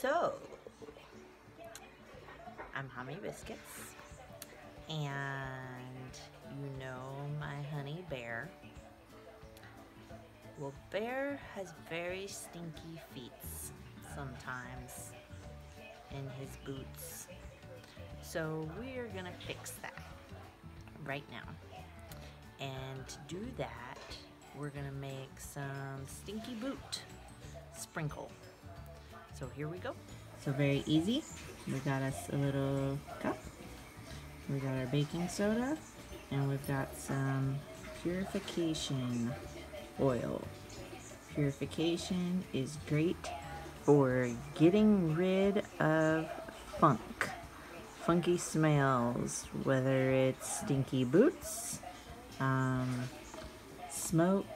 So, I'm HommyBiscuits, and you know my honey Bear. Well, Bear has very stinky feet sometimes in his boots. So we're gonna fix that right now. And to do that, we're gonna make some Stinky Boot sprinkle. So here we go. So very easy. We got us a little cup. We got our baking soda, and we've got some purification oil. Purification is great for getting rid of funky smells, whether it's stinky boots, smoke,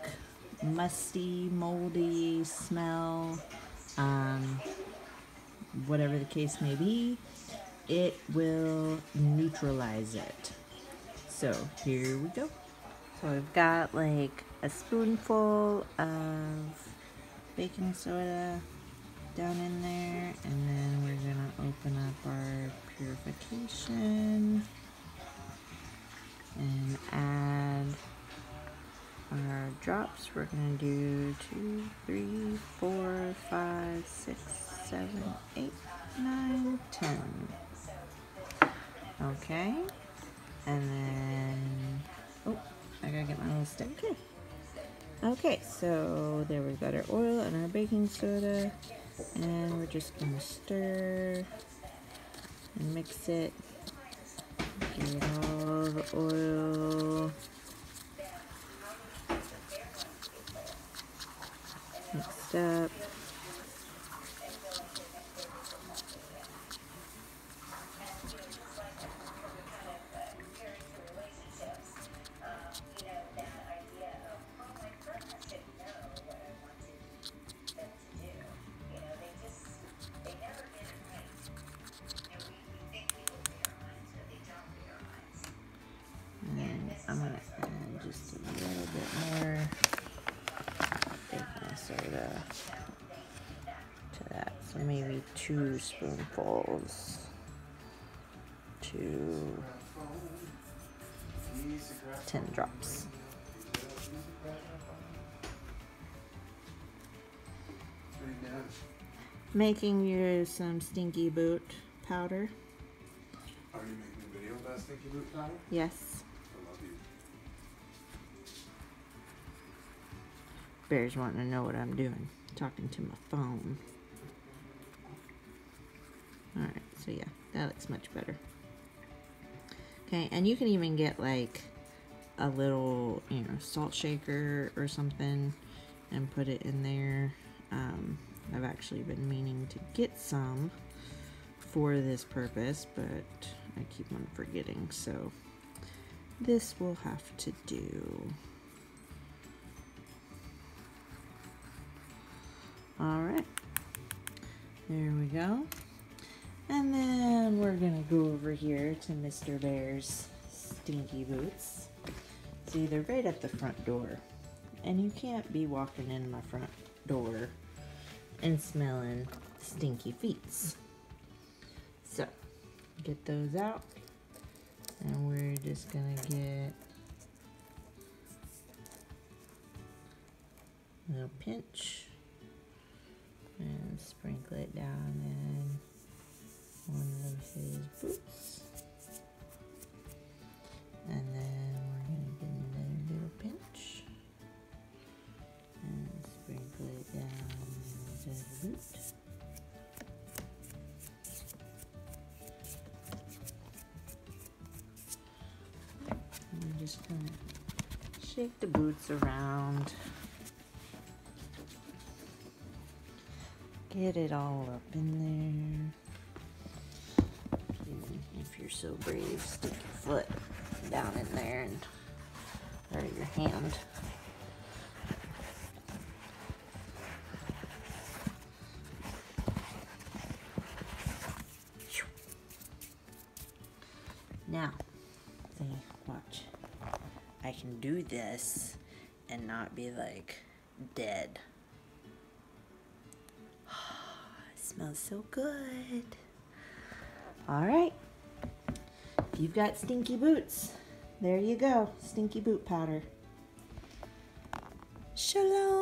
musty, moldy smell, whatever the case may be, it will neutralize it. So here we go. So I've got like a spoonful of baking soda down in there, and then we're gonna open up our purification and add our drops. We're gonna do 2, 3, 4, 5, 6, 7, 8, 9, 10. Okay, and then, oh, I gotta get my little stick. Okay, so there we've got our oil and our baking soda, and we're just gonna stir and mix it. Get all the oil mixed up. And I'm going to add just a little bit more baking soda to that. So maybe 2 spoonfuls to 10 drops. Making you some Stinky Boot Powder. Are you making a video about Stinky Boot Powder? Yes. I love you. Bear's wanting to know what I'm doing. Talking to my phone. Alright, so yeah, that looks much better. Okay, and you can even get like a little, salt shaker or something and put it in there. I've actually been meaning to get some for this purpose, but I keep on forgetting, so this will have to do. Alright, there we go. And then we're gonna go over here to Mr. Bear's Stinky Boots. See, they're right at the front door, and you can't be walking in my front door and smelling stinky feet. So, get those out, and we're just gonna get a little pinch and sprinkle it down in one of his boots. And then we're gonna get another little pinch and sprinkle it down into the boot. And we're just gonna shake the boots around. Get it all up in there. If you're so brave, stick your foot down in there and or your hand. Now, see, watch. I can do this and not be like dead. Smells so good. All right. If you've got stinky boots, there you go. Stinky boot powder. Shalom.